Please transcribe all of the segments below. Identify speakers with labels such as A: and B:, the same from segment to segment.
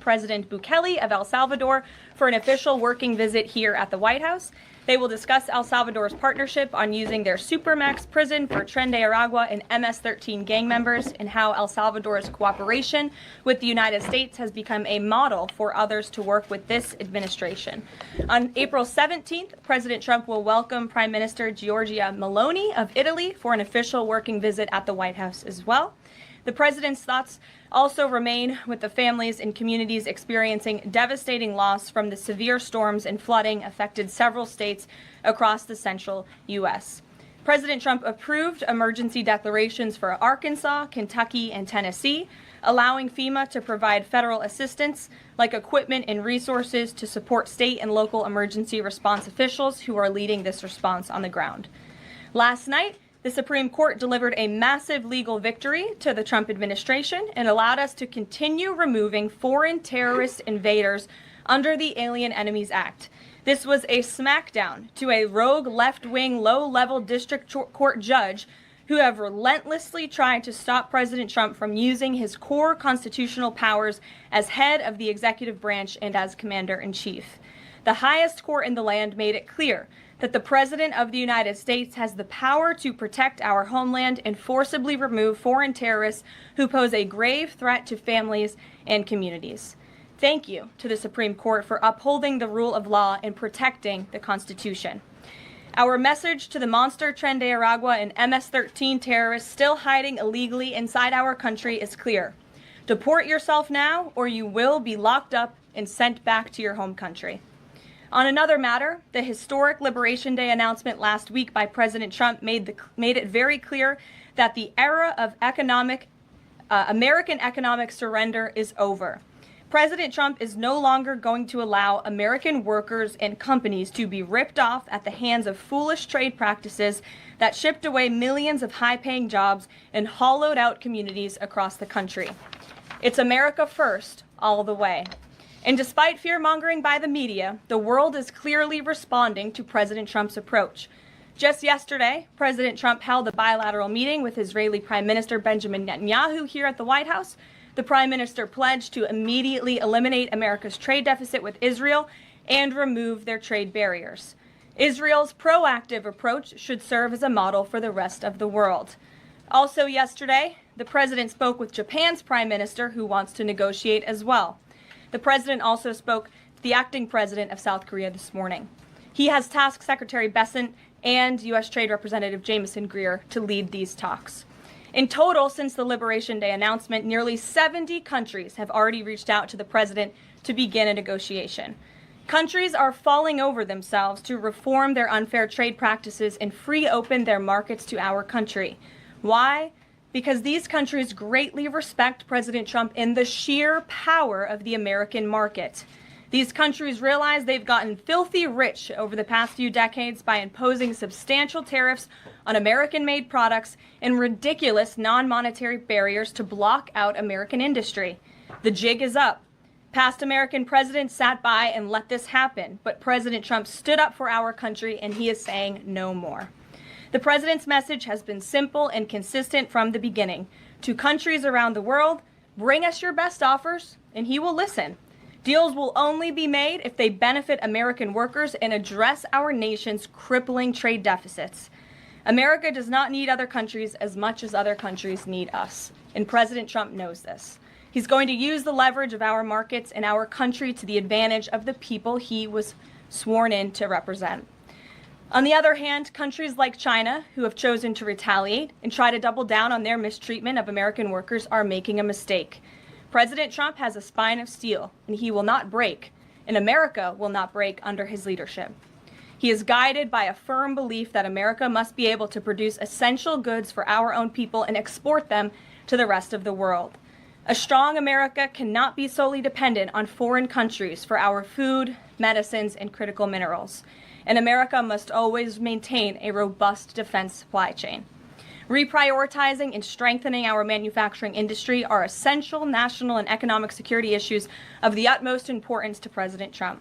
A: President Bukele of El Salvador for an official working visit here at the White House. They will discuss El Salvador's partnership on using their Supermax prison for Tren de Aragua and MS-13 gang members, and how El Salvador's cooperation with the United States has become a model for others to work with this administration. On April 17th, President Trump will welcome Prime Minister Giorgia Meloni of Italy for an official working visit at the White House as well. The president's thoughts also remain with the families and communities experiencing devastating loss from the severe storms and flooding affected several states across the central U.S. President Trump approved emergency declarations for Arkansas, Kentucky, and Tennessee, allowing FEMA to provide federal assistance like equipment and resources to support state and local emergency response officials who are leading this response on the ground. Last night, the Supreme Court delivered a massive legal victory to the Trump administration and allowed us to continue removing foreign terrorist invaders under the Alien Enemies Act. This was a smackdown to a rogue left-wing, low-level district court judge who have relentlessly tried to stop President Trump from using his core constitutional powers as head of the executive branch and as commander-in-chief. The highest court in the land made it clear that the President of the United States has the power to protect our homeland and forcibly remove foreign terrorists who pose a grave threat to families and communities. Thank you to the Supreme Court for upholding the rule of law and protecting the Constitution. Our message to the monster Tren de Aragua and MS-13 terrorists still hiding illegally inside our country is clear. Deport yourself now, or you will be locked up and sent back to your home country. On another matter, the historic Liberation Day announcement last week by President Trump made it very clear that the era of American economic surrender is over. President Trump is no longer going to allow American workers and companies to be ripped off at the hands of foolish trade practices that shipped away millions of high-paying jobs and hollowed out communities across the country. It's America first, all the way. And despite fear-mongering by the media, the world is clearly responding to President Trump's approach. Just yesterday, President Trump held a bilateral meeting with Israeli Prime Minister Benjamin Netanyahu here at the White House. The Prime Minister pledged to immediately eliminate America's trade deficit with Israel and remove their trade barriers. Israel's proactive approach should serve as a model for the rest of the world. Also yesterday, the President spoke with Japan's Prime Minister, who wants to negotiate as well. The President also spoke to the acting President of South Korea this morning. He has tasked Secretary Bessent and U.S. Trade Representative Jameson Greer to lead these talks. In total, since the Liberation Day announcement, nearly 70 countries have already reached out to the President to begin a negotiation. Countries are falling over themselves to reform their unfair trade practices and free open their markets to our country. Why? Because these countries greatly respect President Trump and the sheer power of the American market. These countries realize they've gotten filthy rich over the past few decades by imposing substantial tariffs on American-made products and ridiculous non-monetary barriers to block out American industry. The jig is up. Past American presidents sat by and let this happen, but President Trump stood up for our country, and he is saying no more. The president's message has been simple and consistent from the beginning. To countries around the world, bring us your best offers, and he will listen. Deals will only be made if they benefit American workers and address our nation's crippling trade deficits. America does not need other countries as much as other countries need us, and President Trump knows this. He's going to use the leverage of our markets and our country to the advantage of the people he was sworn in to represent. On the other hand, countries like China, who have chosen to retaliate and try to double down on their mistreatment of American workers, are making a mistake. President Trump has a spine of steel, and he will not break, and America will not break under his leadership. He is guided by a firm belief that America must be able to produce essential goods for our own people and export them to the rest of the world. A strong America cannot be solely dependent on foreign countries for our food, medicines, and critical minerals. And America must always maintain a robust defense supply chain. Reprioritizing and strengthening our manufacturing industry are essential national and economic security issues of the utmost importance to President Trump.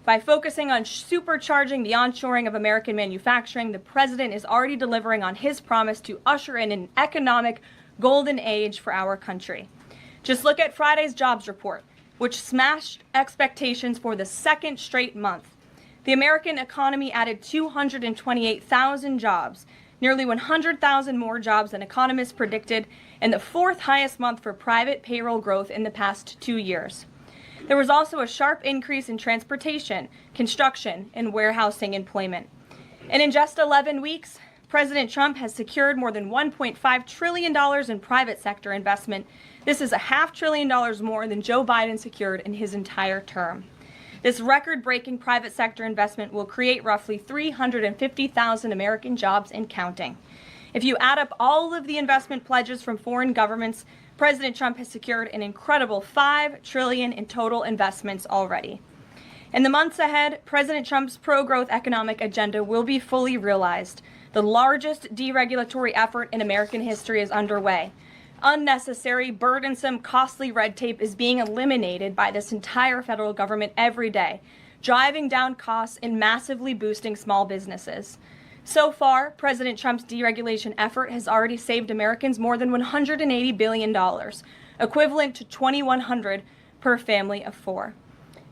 A: By focusing on supercharging the onshoring of American manufacturing, the president is already delivering on his promise to usher in an economic golden age for our country. Just look at Friday's jobs report. which smashed expectations for the second straight month. The American economy added 228,000 jobs, nearly 100,000 more jobs than economists predicted, and the fourth highest month for private payroll growth in the past 2 years. There was also a sharp increase in transportation, construction, and warehousing employment. And in just 11 weeks, President Trump has secured more than $1.5 trillion in private sector investment. This is $500 billion more than Joe Biden secured in his entire term. This record-breaking private sector investment will create roughly 350,000 American jobs and counting. If you add up all of the investment pledges from foreign governments, President Trump has secured an incredible $5 trillion in total investments already. In the months ahead, President Trump's pro-growth economic agenda will be fully realized. The largest deregulatory effort in American history is underway. Unnecessary, burdensome, costly red tape is being eliminated by this entire federal government every day, driving down costs and massively boosting small businesses. So far, President Trump's deregulation effort has already saved Americans more than $180 billion, equivalent to $2,100 per family of 4.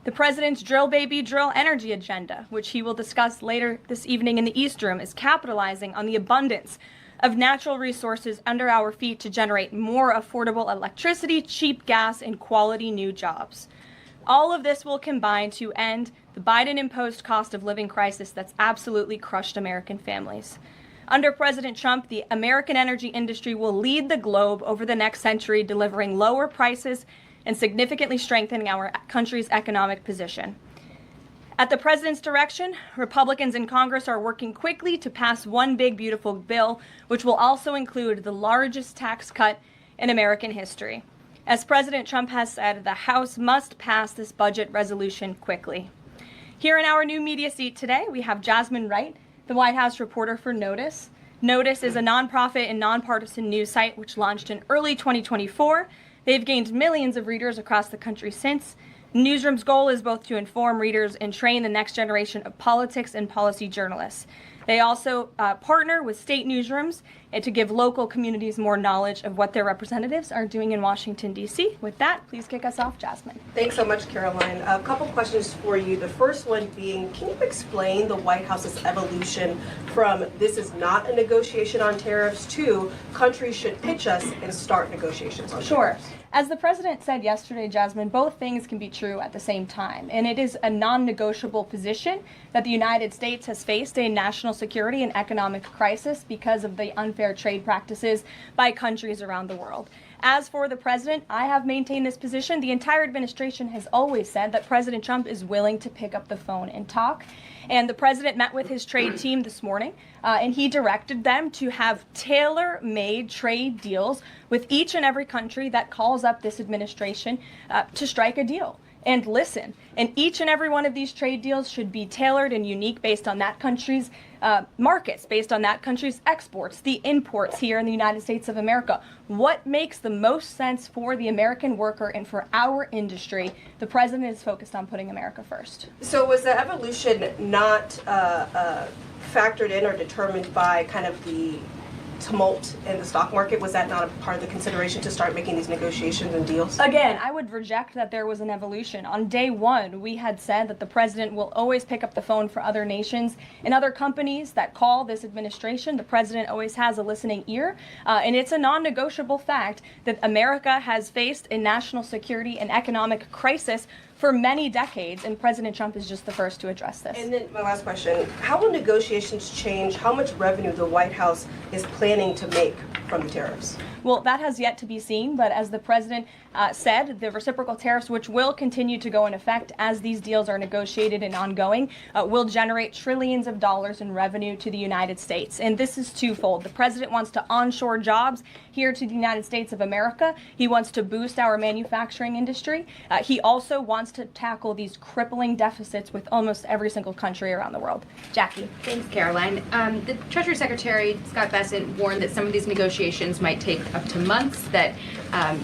A: The president's drill baby drill energy agenda, which he will discuss later this evening in the East Room, is capitalizing on the abundance of natural resources under our feet to generate more affordable electricity, cheap gas, and quality new jobs. All of this will combine to end the Biden-imposed cost of living crisis that's absolutely crushed American families. Under President Trump, the American energy industry will lead the globe over the next century, delivering lower prices and significantly strengthening our country's economic position. At the president's direction, Republicans in Congress are working quickly to pass one big, beautiful bill, which will also include the largest tax cut in American history. As President Trump has said, the House must pass this budget resolution quickly. Here in our new media seat today, we have Jasmine Wright, the White House reporter for Notice. Notice is a nonprofit and nonpartisan news site which launched in early 2024. They've gained millions of readers across the country since. Newsroom's goal is both to inform readers and train the next generation of politics and policy journalists. They also partner with state newsrooms to give local communities more knowledge of what their representatives are doing in Washington, D.C. With that, please kick us off, Jasmine.
B: Thanks so much, Caroline. A couple questions for you. The first one being, can you explain the White House's evolution from this is not a negotiation on tariffs to countries should pitch us and start negotiations on tariffs?
A: As the president said yesterday, Jasmine, both things can be true at the same time. And it is a non-negotiable position that the United States has faced a national security and economic crisis because of the unfair trade practices by countries around the world. As for the president, I have maintained this position. The entire administration has always said that President Trump is willing to pick up the phone and talk. And the president met with his trade team this morning, and he directed them to have tailor-made trade deals with each and every country that calls up this administration to strike a deal. And listen, and each and every one of these trade deals should be tailored and unique based on that country's markets, based on that country's exports, the imports here in the United States of America. What makes the most sense for the American worker and for our industry? The president is focused on putting America first.
B: So was the evolution not factored in or determined by kind of the tumult in the stock market? Was that not a part of the consideration to start making these negotiations and deals?
A: Again, I would reject that there was an evolution. On day one, we had said that the president will always pick up the phone for other nations and other companies that call this administration. The president always has a listening ear, and it's a non-negotiable fact that America has faced a national security and economic crisis for many decades, and President Trump is just the first to address this.
B: And then my last question, how will negotiations change how much revenue the White House is planning to make from the tariffs?
A: Well, that has yet to be seen, but as the president said, the reciprocal tariffs, which will continue to go in effect as these deals are negotiated and ongoing, will generate trillions of dollars in revenue to the United States. And this is twofold. The president wants to onshore jobs here to the United States of America. He wants to boost our manufacturing industry. He also wants to tackle these crippling deficits with almost every single country around the world. Jackie.
C: Thanks, Caroline. The Treasury Secretary, Scott Bessent, warned that some of these negotiations might take up to months, that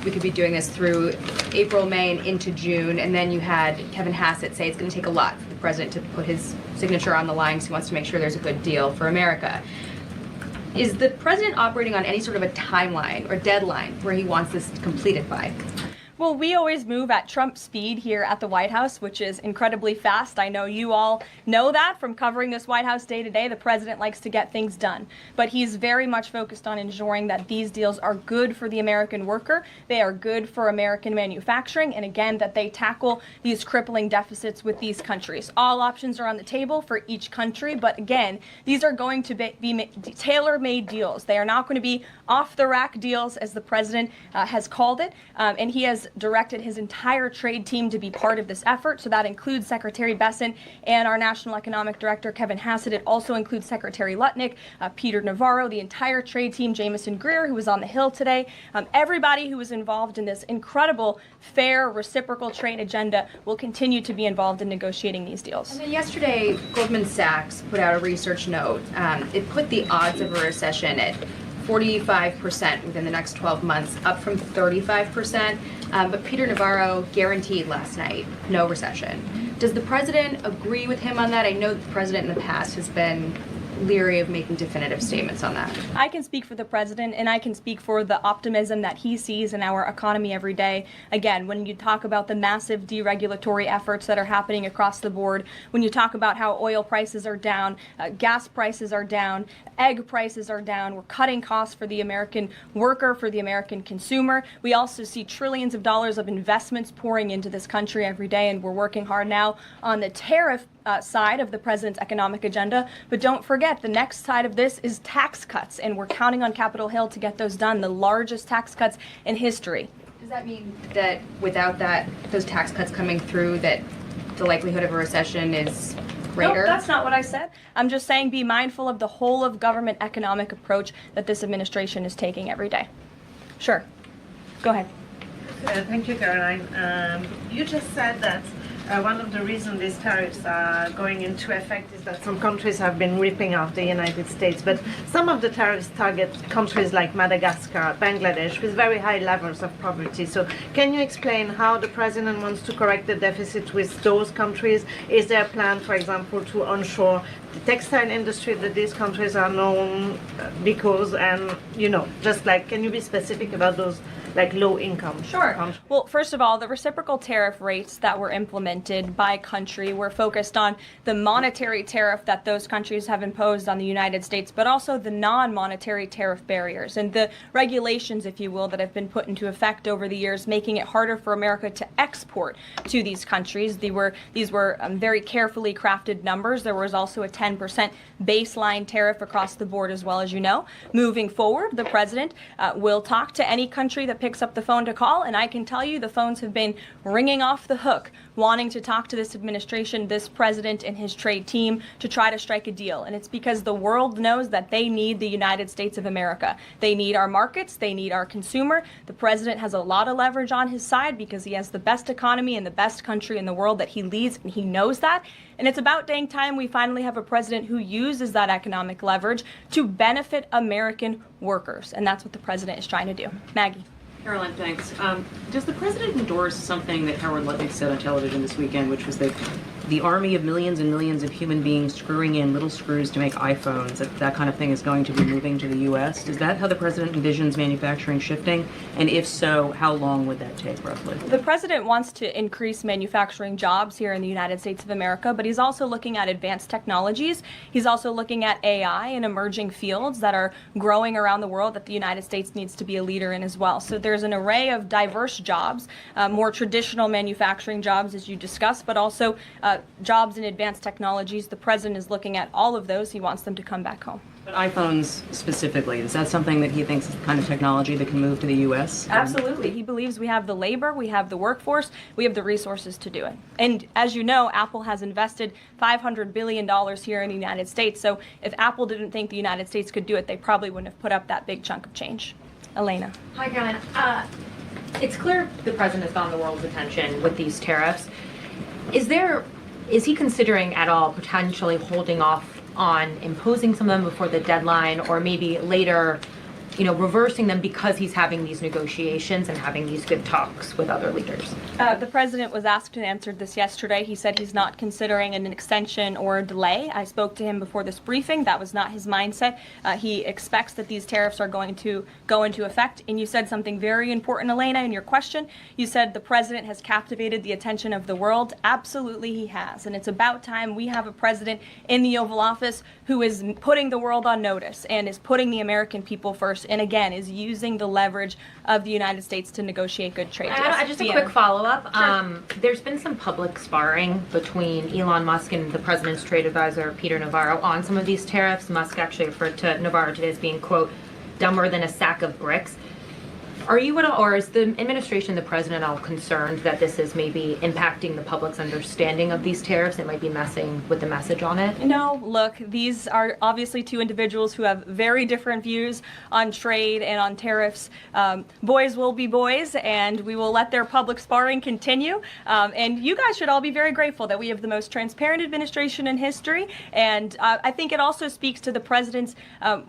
C: we could be doing this through April, May, and into June. And then you had Kevin Hassett say it's going to take a lot for the president to put his signature on the line because he wants to make sure there's a good deal for America. Is the president operating on any sort of a timeline or deadline where he wants this completed by?
A: Well, we always move at Trump speed here at the White House, which is incredibly fast. I know you all know that from covering this White House day to day. The president likes to get things done, but he's very much focused on ensuring that these deals are good for the American worker, they are good for American manufacturing, and again, that they tackle these crippling deficits with these countries. All options are on the table for each country, but again, these are going to be tailor-made deals. They are not going to be off-the-rack deals, as the president has called it, and he has directed his entire trade team to be part of this effort. So that includes Secretary Bessent and our National Economic Director, Kevin Hassett. It also includes Secretary Lutnick, Peter Navarro, the entire trade team, Jamison Greer, who was on the Hill today. Everybody who was involved in this incredible, fair, reciprocal trade agenda will continue to be involved in negotiating these deals.
C: And then yesterday, Goldman Sachs put out a research note. It put the odds of a recession at 45% within the next 12 months, up from 35%. But Peter Navarro guaranteed last night no recession. Does the president agree with him on that? I know the president in the past has been leery of making definitive statements on that.
A: I can speak for the president, and I can speak for the optimism that he sees in our economy every day. Again, when you talk about the massive deregulatory efforts that are happening across the board, when you talk about how oil prices are down, gas prices are down, egg prices are down, we're cutting costs for the American worker, for the American consumer. We also see trillions of dollars of investments pouring into this country every day, and we're working hard now on the tariff side of the president's economic agenda. But don't forget, the next side of this is tax cuts, and we're counting on Capitol Hill to get those done, the largest tax cuts in history.
C: Does that mean that without those tax cuts coming through, that the likelihood of a recession is greater?
A: No, that's not what I said. I'm just saying be mindful of the whole of government economic approach that this administration is taking every day. Sure. Go ahead.
D: Thank you, Caroline. You just said that one of the reasons these tariffs are going into effect is that some countries have been ripping off the United States, but some of the tariffs target countries like Madagascar, Bangladesh, with very high levels of poverty. So can you explain how the president wants to correct the deficit with those countries? Is there a plan, for example, to onshore the textile industry that these countries are known because, and, you know, just like, can you be specific about those like low income?
A: Sure. Well, first of all, the reciprocal tariff rates that were implemented by country were focused on the monetary tariff that those countries have imposed on the United States, but also the non-monetary tariff barriers and the regulations, if you will, that have been put into effect over the years, making it harder for America to export to these countries. These were very carefully crafted numbers. There was also a 10% baseline tariff across the board, as well, as you know. Moving forward, the president will talk to any country that picks up the phone to call, and I can tell you the phones have been ringing off the hook, wanting to talk to this administration, this president, and his trade team to try to strike a deal. And it's because the world knows that they need the United States of America. They need our markets. They need our consumer. The president has a lot of leverage on his side because he has the best economy and the best country in the world that he leads, and he knows that. And it's about dang time we finally have a president who uses that economic leverage to benefit American workers. And that's what the president is trying to do. Maggie.
E: Caroline, thanks. Does the president endorse something that Howard Lutnick said on television this weekend, which was that the army of millions and millions of human beings screwing in little screws to make iPhones, that kind of thing is going to be moving to the U.S.? Is that how the president envisions manufacturing shifting? And if so, how long would that take, roughly?
A: The president wants to increase manufacturing jobs here in the United States of America, but he's also looking at advanced technologies. He's also looking at AI and emerging fields that are growing around the world that the United States needs to be a leader in as well. So there's an array of diverse jobs, more traditional manufacturing jobs, as you discussed, but also jobs in advanced technologies. The president is looking at all of those. He wants them to come back home.
E: But iPhones specifically, is that something that he thinks is the kind of technology that can move to the U.S.?
A: Absolutely. He believes we have the labor, we have the workforce, we have the resources to do it. And as you know, Apple has invested $500 billion here in the United States. So if Apple didn't think the United States could do it, they probably wouldn't have put up that big chunk of change. Elena.
F: Hi, Caroline. It's clear the president has gotten the world's attention with these tariffs. Is he considering at all potentially holding off on imposing some of them before the deadline, or maybe later reversing them because he's having these negotiations and having these good talks with other leaders?
A: The president was asked and answered this yesterday. He said he's not considering an extension or a delay. I spoke to him before this briefing. That was not his mindset. He expects that these tariffs are going to go into effect. And you said something very important, Elena, in your question. You said the president has captivated the attention of the world. Absolutely, he has. And it's about time we have a president in the Oval Office who is putting the world on notice and is putting the American people first, and again, is using the leverage of the United States to negotiate good trade deals.
F: Just a quick follow-up. Sure. There's been some public sparring between Elon Musk and the president's trade advisor, Peter Navarro, on some of these tariffs. Musk actually referred to Navarro today as being, quote, dumber than a sack of bricks. Are you at all, or is the administration, the president, all concerned that this is maybe impacting the public's understanding of these tariffs? It might be messing with the message on it?
A: No, look, these are obviously two individuals who have very different views on trade and on tariffs. Boys will be boys, and we will let their public sparring continue. And you guys should all be very grateful that we have the most transparent administration in history. And I think it also speaks to the president's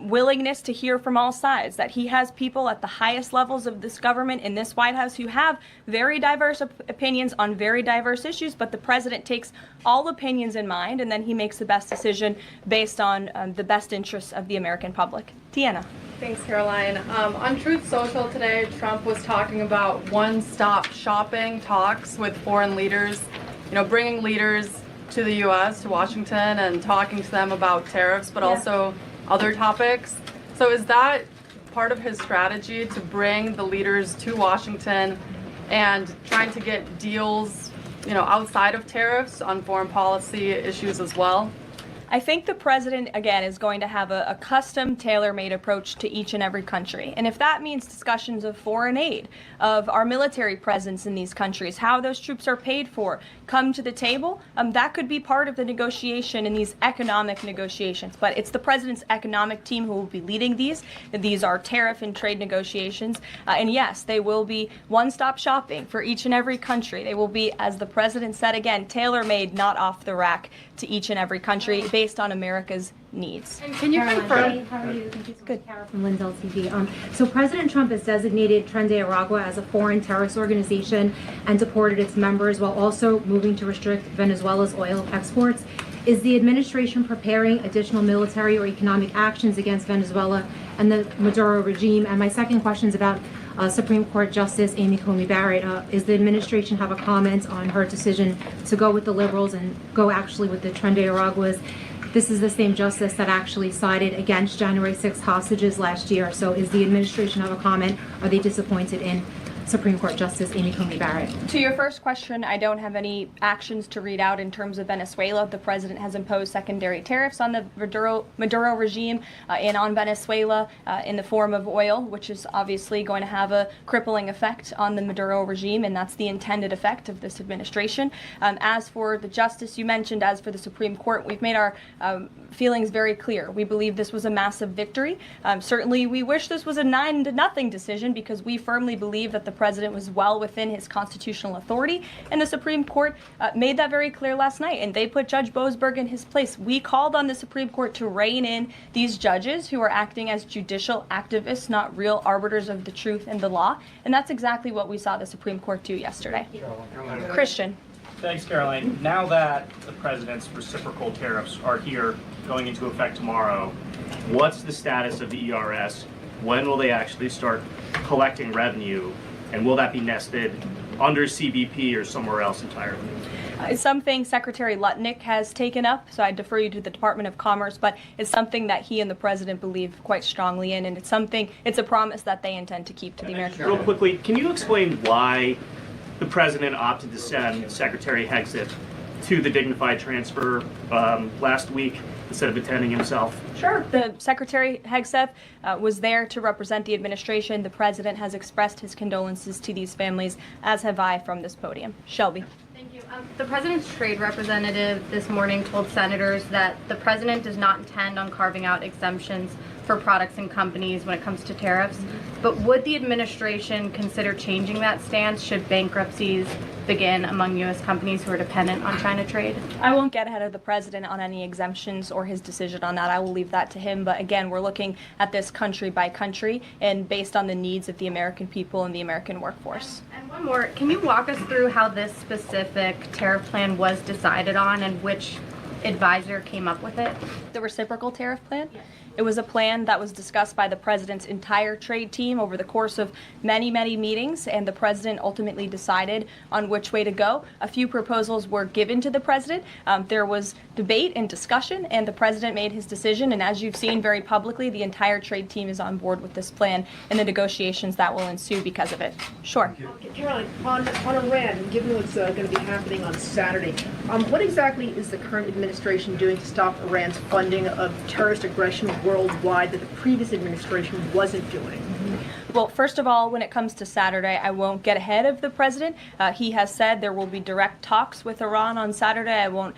A: willingness to hear from all sides, that he has people at the highest levels of this government in this White House who have very diverse opinions on very diverse issues, but the president takes all opinions in mind, and then he makes the best decision based on the best interests of the American public. Tiana.
G: Thanks, Caroline. On Truth Social today, Trump was talking about one-stop shopping talks with foreign leaders, bringing leaders to the U.S., to Washington, and talking to them about tariffs, but also other topics. So is that part of his strategy to bring the leaders to Washington and trying to get deals, outside of tariffs on foreign policy issues as well?
A: I think the president, again, is going to have a custom, tailor-made approach to each and every country. And if that means discussions of foreign aid, of our military presence in these countries, how those troops are paid for, come to the table, that could be part of the negotiation in these economic negotiations. But it's the president's economic team who will be leading these. These are tariff and trade negotiations. And yes, they will be one-stop shopping for each and every country. They will be, as the president said again, tailor-made, not off the rack to each and every country based on America's needs.
G: And can you confirm?
H: How are you? Thank you so much, Carol from Lindell TV. So President Trump has designated Tren de Aragua as a foreign terrorist organization and deported its members while also moving to restrict Venezuela's oil exports. Is the administration preparing additional military or economic actions against Venezuela and the Maduro regime? And my second question is about Supreme Court Justice Amy Coney Barrett. Is the administration have a comment on her decision to go with the liberals and go actually with the Tren de Araguas? This is the same justice that actually sided against January 6th hostages last year. So is the administration have a comment? Are they disappointed in Supreme Court Justice Amy Coney Barrett?
A: To your first question, I don't have any actions to read out in terms of Venezuela. The president has imposed secondary tariffs on the Maduro regime and on Venezuela in the form of oil, which is obviously going to have a crippling effect on the Maduro regime, and that's the intended effect of this administration. As for the justice you mentioned, as for the Supreme Court, we've made our feelings very clear. We believe this was a massive victory. Certainly, we wish this was a 9-0 decision because we firmly believe that the president was well within his constitutional authority, and the Supreme Court made that very clear last night, and they put Judge Boasberg in his place. We called on the Supreme Court to rein in these judges who are acting as judicial activists, not real arbiters of the truth and the law, and that's exactly what we saw the Supreme Court do yesterday. Christian.
I: Thanks, Caroline. Now that the president's reciprocal tariffs are here, going into effect tomorrow, what's the status of the ERS? When will they actually start collecting revenue? And will that be nested under CBP or somewhere else entirely?
A: It's something Secretary Lutnick has taken up, so I defer you to the Department of Commerce, but it's something that he and the president believe quite strongly in, and it's a promise that they intend to keep to the American people.
I: Real quickly, can you explain why the president opted to send Secretary Hegseth to the dignified transfer last week instead of attending himself?
A: Sure. The Secretary Hegseth was there to represent the administration. The president has expressed his condolences to these families, as have I from this podium. Shelby.
J: Thank you. The president's trade representative this morning told senators that the president does not intend on carving out exemptions for products and companies when it comes to tariffs. But would the administration consider changing that stance should bankruptcies begin among U.S. companies who are dependent on China trade?
A: I won't get ahead of the president on any exemptions or his decision on that. I will leave that to him. But again, we're looking at this country by country and based on the needs of the American people and the American workforce.
J: And one more, can you walk us through how this specific tariff plan was decided on and which advisor came up with it?
A: The reciprocal tariff plan? It was a plan that was discussed by the president's entire trade team over the course of many, many meetings, and the president ultimately decided on which way to go. A few proposals were given to the president. There was debate and discussion, and the president made his decision. And as you've seen very publicly, the entire trade team is on board with this plan and the negotiations that will ensue because of it. Sure.
K: Caroline, on Iran, given what's going to be happening on Saturday, what exactly is the current administration doing to stop Iran's funding of terrorist aggression worldwide that the previous administration wasn't doing?
A: Well, first of all, when it comes to Saturday, I won't get ahead of the president. He has said there will be direct talks with Iran on Saturday. I won't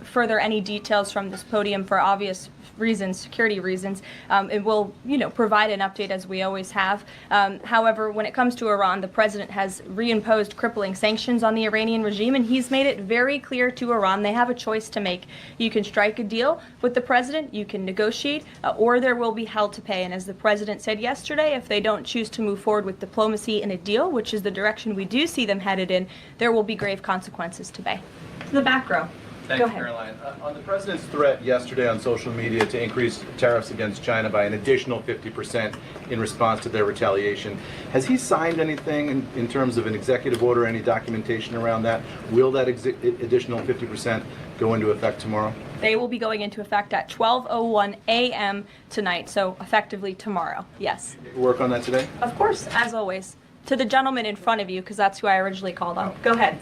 A: further any details from this podium for obvious reasons, security reasons. It will, provide an update as we always have. However, when it comes to Iran, the president has reimposed crippling sanctions on the Iranian regime, and he's made it very clear to Iran they have a choice to make. You can strike a deal with the president, you can negotiate, or there will be hell to pay. And as the president said yesterday, if they don't choose to move forward with diplomacy and a deal, which is the direction we do see them headed in, there will be grave consequences to pay. To the back row.
L: Thank
A: Go
L: you,
A: ahead.
L: Caroline. On the president's threat yesterday on social media to increase tariffs against China by an additional 50% in response to their retaliation, has he signed anything in terms of an executive order, any documentation around that? Will that additional 50% go into effect tomorrow?
A: They will be going into effect at 12:01 a.m. tonight, so effectively tomorrow, yes.
L: Work on that today?
A: Of course, as always. To the gentleman in front of you, because that's who I originally called on. Go ahead.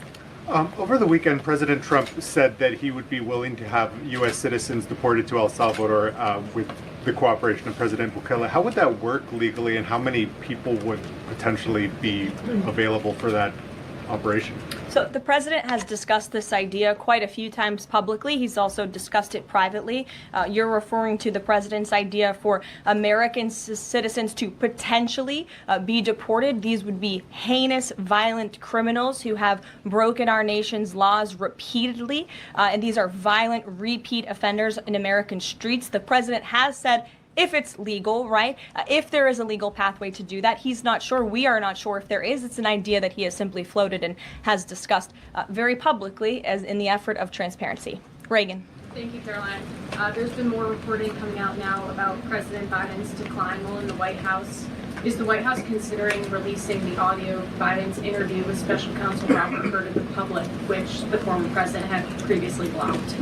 M: Over the weekend, President Trump said that he would be willing to have U.S. citizens deported to El Salvador with the cooperation of President Bukele. How would that work legally, and how many people would potentially be available for that operation?
A: So the president has discussed this idea quite a few times publicly. He's also discussed it privately. You're referring to the president's idea for American citizens to potentially be deported. These would be heinous, violent criminals who have broken our nation's laws repeatedly. And these are violent, repeat offenders in American streets. The president has said, if it's legal, right? If there is a legal pathway to do that, he's not sure. We are not sure if there is. It's an idea that he has simply floated and has discussed very publicly as in the effort of transparency. Reagan.
N: Thank you, Caroline. There's been more reporting coming out now about President Biden's decline while in the White House. Is the White House considering releasing the audio of Biden's interview with Special Counsel Robert Hur to the public, which the former president had previously blocked?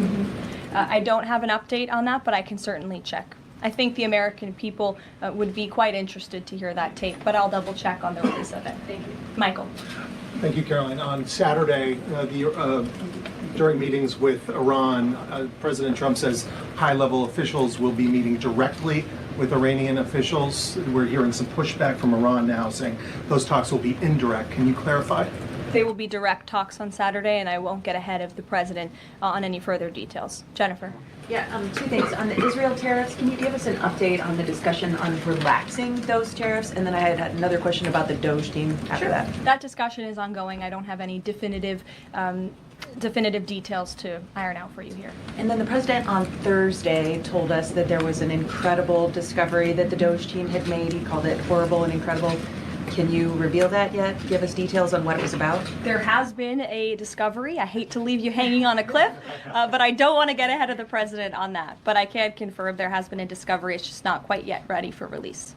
A: I don't have an update on that, but I can certainly check. I think the American people would be quite interested to hear that tape, but I'll double check on the release of it.
N: Thank you.
A: Michael.
O: Thank you, Caroline. On Saturday, during meetings with Iran, President Trump says high-level officials will be meeting directly with Iranian officials. We're hearing some pushback from Iran now saying those talks will be indirect. Can you clarify?
A: They will be direct talks on Saturday, and I won't get ahead of the president on any further details. Jennifer.
P: Yeah, two things. On the Israel tariffs, can you give us an update on the discussion on relaxing those tariffs? And then I had another question about the Doge team after that.
A: That discussion is ongoing. I don't have any definitive details to iron out for you here.
P: And then the president on Thursday told us that there was an incredible discovery that the Doge team had made. He called it horrible and incredible. Can you reveal that yet? Give us details on what it was about?
A: There has been a discovery. I hate to leave you hanging on a cliff, but I don't want to get ahead of the president on that. But I can confirm there has been a discovery. It's just not quite yet ready for release.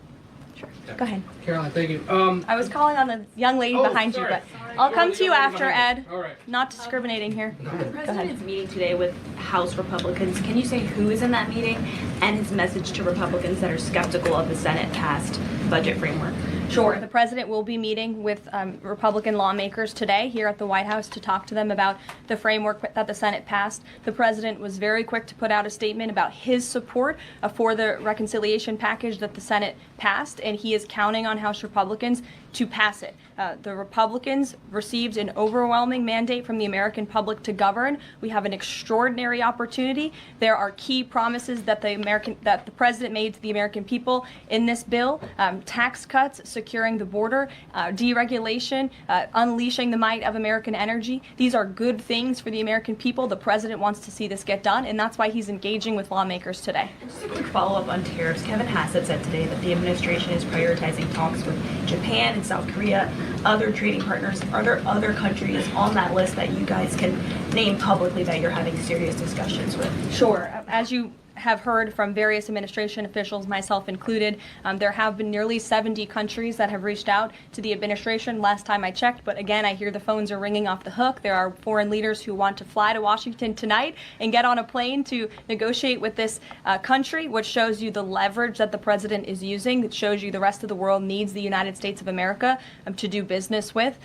A: Sure. Go ahead.
Q: Caroline, thank you.
A: I was calling on the young lady behind you, but I'll come to you after, Ed.
Q: All right.
A: Not discriminating here.
R: The president is meeting today with House Republicans. Can you say who is in that meeting and his message to Republicans that are skeptical of the Senate-passed budget framework?
A: Sure. The president will be meeting with Republican lawmakers today here at the White House to talk to them about the framework that the Senate passed. The president was very quick to put out a statement about his support for the reconciliation package that the Senate passed, and he is counting on House Republicans to pass it. The Republicans received an overwhelming mandate from the American public to govern. We have an extraordinary opportunity. There are key promises that the president made to the American people in this bill: tax cuts, securing the border, deregulation, unleashing the might of American energy. These are good things for the American people. The president wants to see this get done, and that's why he's engaging with lawmakers today.
R: Just a quick follow-up on tariffs. Kevin Hassett said today that the administration is prioritizing talks with Japan and South Korea, other trading partners. Are there other countries on that list that you guys can name publicly that you're having serious discussions with?
A: Sure. As you have heard from various administration officials, myself included, there have been nearly 70 countries that have reached out to the administration last time I checked. But again, I hear the phones are ringing off the hook. There are foreign leaders who want to fly to Washington tonight and get on a plane to negotiate with this country, which shows you the leverage that the president is using. It shows you the rest of the world needs the United States of America to do business with.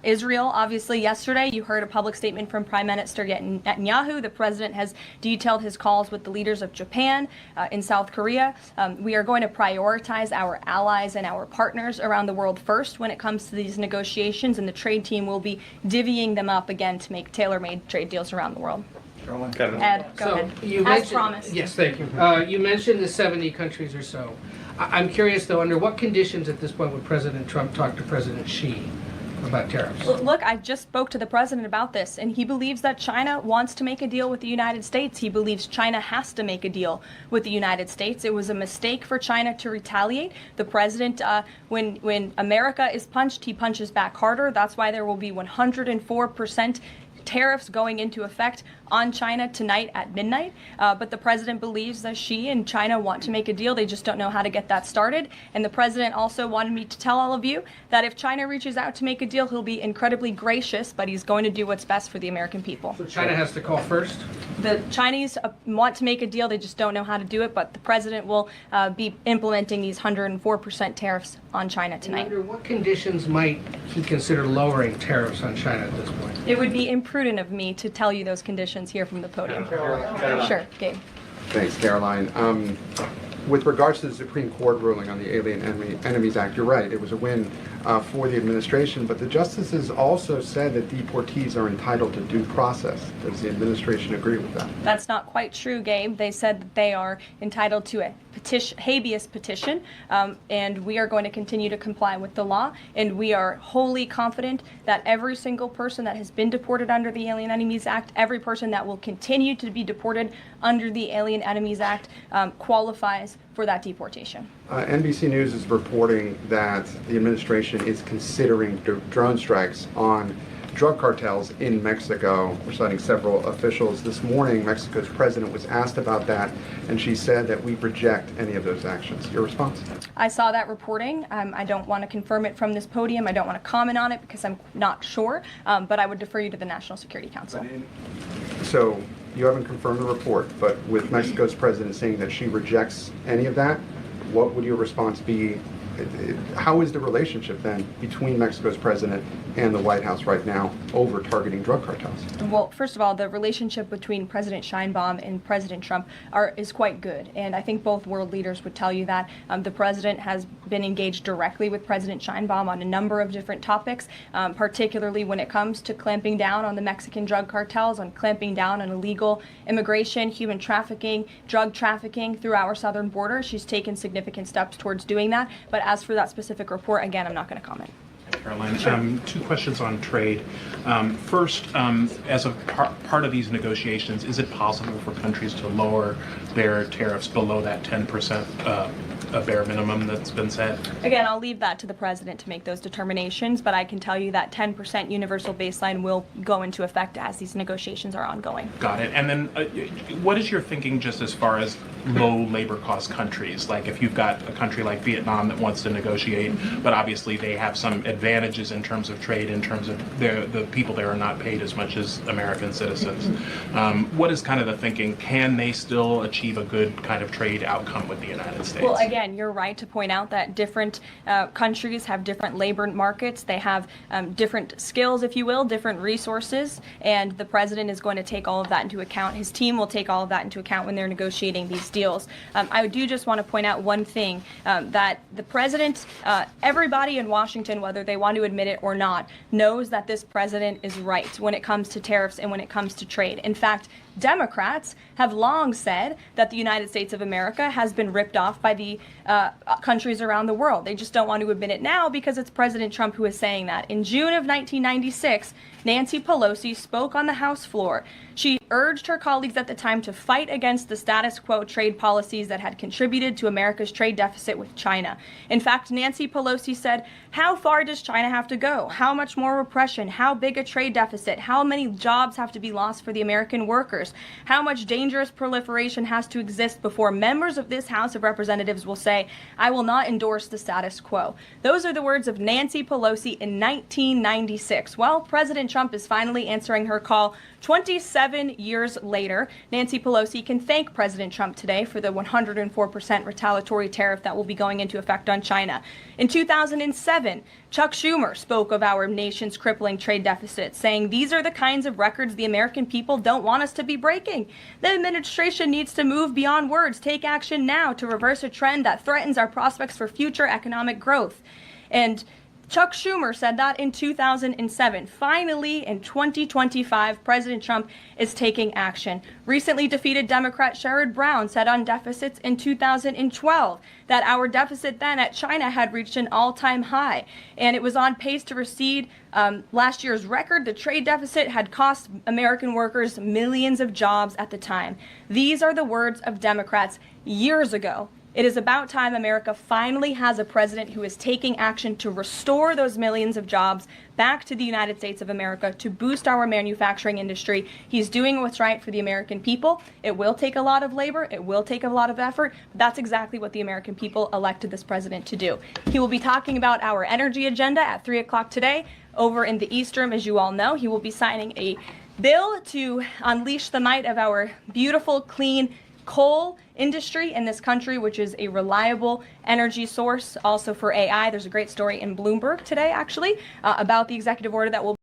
A: Israel, obviously, yesterday, you heard a public statement from Prime Minister Netanyahu. The president has detailed his calls with the leaders of Japan, in South Korea. We are going to prioritize our allies and our partners around the world first when it comes to these negotiations, and the trade team will be divvying them up again to make tailor-made trade deals around the world. Ed, go ahead. As promised.
Q: Yes, thank you. You mentioned the 70 countries or so. I'm curious, though, under what conditions at this point would President Trump talk to President Xi about tariffs?
A: Look, I just spoke to the president about this, and he believes that China wants to make a deal with the United States. He believes China has to make a deal with the United States. It was a mistake for China to retaliate. The president, when America is punched, he punches back harder. That's why there will be 104% tariffs going into effect on China tonight at midnight. But the president believes that Xi and China want to make a deal. They just don't know how to get that started. And the president also wanted me to tell all of you that if China reaches out to make a deal, he'll be incredibly gracious, but he's going to do what's best for the American people.
Q: So China has to call first?
A: The Chinese want to make a deal. They just don't know how to do it. But the president will be implementing these 104% tariffs on China tonight.
Q: Under what conditions might he consider lowering tariffs on China at this point?
A: It would be imprudent of me to tell you those conditions here from the podium. Sure, Gabe.
S: Thanks, Caroline. With regards to the Supreme Court ruling on the Alien Enemies Act, you're right, it was a win for the administration, but the justices also said that deportees are entitled to due process. Does the administration agree with that?
A: That's not quite true, Gabe. They said that they are entitled to a habeas petition, and we are going to continue to comply with the law, and we are wholly confident that every single person that has been deported under the Alien Enemies Act, every person that will continue to be deported under the Alien Enemies Act qualifies for that deportation.
S: NBC News is reporting that the administration is considering drone strikes on drug cartels in Mexico. We're citing several officials. This morning, Mexico's president was asked about that, and she said that we reject any of those actions. Your response?
A: I saw that reporting. I don't want to confirm it from this podium. I don't want to comment on it because I'm not sure, but I would defer you to the National Security Council.
S: So you haven't confirmed the report, but with Mexico's president saying that she rejects any of that, what would your response be? How is the relationship then between Mexico's president and the White House right now over targeting drug cartels?
A: Well, first of all, the relationship between President Sheinbaum and President Trump is quite good, and I think both world leaders would tell you that. The president has been engaged directly with President Sheinbaum on a number of different topics, particularly when it comes to clamping down on the Mexican drug cartels, on clamping down on illegal immigration, human trafficking, drug trafficking through our southern border. She's taken significant steps towards doing that, but as for that specific report, again, I'm not going to comment.
T: Caroline, two questions on trade. First, as a part of these negotiations, is it possible for countries to lower their tariffs below that 10% bare minimum that's been set?
A: Again, I'll leave that to the president to make those determinations, but I can tell you that 10% universal baseline will go into effect as these negotiations are ongoing.
T: Got it. And then what is your thinking just as far as low labor cost countries? Like if you've got a country like Vietnam that wants to negotiate, but obviously they have some advantages in terms of trade, in terms of the people there are not paid as much as American citizens. What is kind of the thinking? Can they still achieve a good kind of trade outcome with the United States?
A: Well, again, again, you're right to point out that different countries have different labor markets. They have different skills, if you will, different resources, and the president is going to take all of that into account. His team will take all of that into account when they're negotiating these deals. I do just want to point out one thing, that the president, everybody in Washington, whether they want to admit it or not, knows that this president is right when it comes to tariffs and when it comes to trade. In fact, Democrats have long said that the United States of America has been ripped off by the countries around the world. They just don't want to admit it now because it's President Trump who is saying that. In June of 1996, Nancy Pelosi spoke on the House floor. She urged her colleagues at the time to fight against the status quo trade policies that had contributed to America's trade deficit with China. In fact, Nancy Pelosi said, how far does China have to go? How much more repression? How big a trade deficit? How many jobs have to be lost for the American workers? How much dangerous proliferation has to exist before members of this House of Representatives will say, I will not endorse the status quo? Those are the words of Nancy Pelosi in 1996. Well, President Trump is finally answering her call 27 years later. Nancy Pelosi can thank President Trump today for the 104% retaliatory tariff that will be going into effect on China. In 2007, Chuck Schumer spoke of our nation's crippling trade deficit, saying these are the kinds of records the American people don't want us to be breaking. The administration needs to move beyond words, take action now to reverse a trend that threatens our prospects for future economic growth. And Chuck Schumer said that in 2007. Finally, in 2025, President Trump is taking action. Recently defeated Democrat Sherrod Brown said on deficits in 2012 that our deficit then at China had reached an all-time high, and it was on pace to exceed last year's record. The trade deficit had cost American workers millions of jobs at the time. These are the words of Democrats years ago. It is about time America finally has a president who is taking action to restore those millions of jobs back to the United States of America, to boost our manufacturing industry. He's doing what's right for the American people. It will take a lot of labor. It will take a lot of effort. But that's exactly what the American people elected this president to do. He will be talking about our energy agenda at 3 o'clock today over in the East Room, as you all know. He will be signing a bill to unleash the might of our beautiful, clean coal industry in this country, which is a reliable energy source also for AI. There's a great story in Bloomberg today, actually, about the executive order that will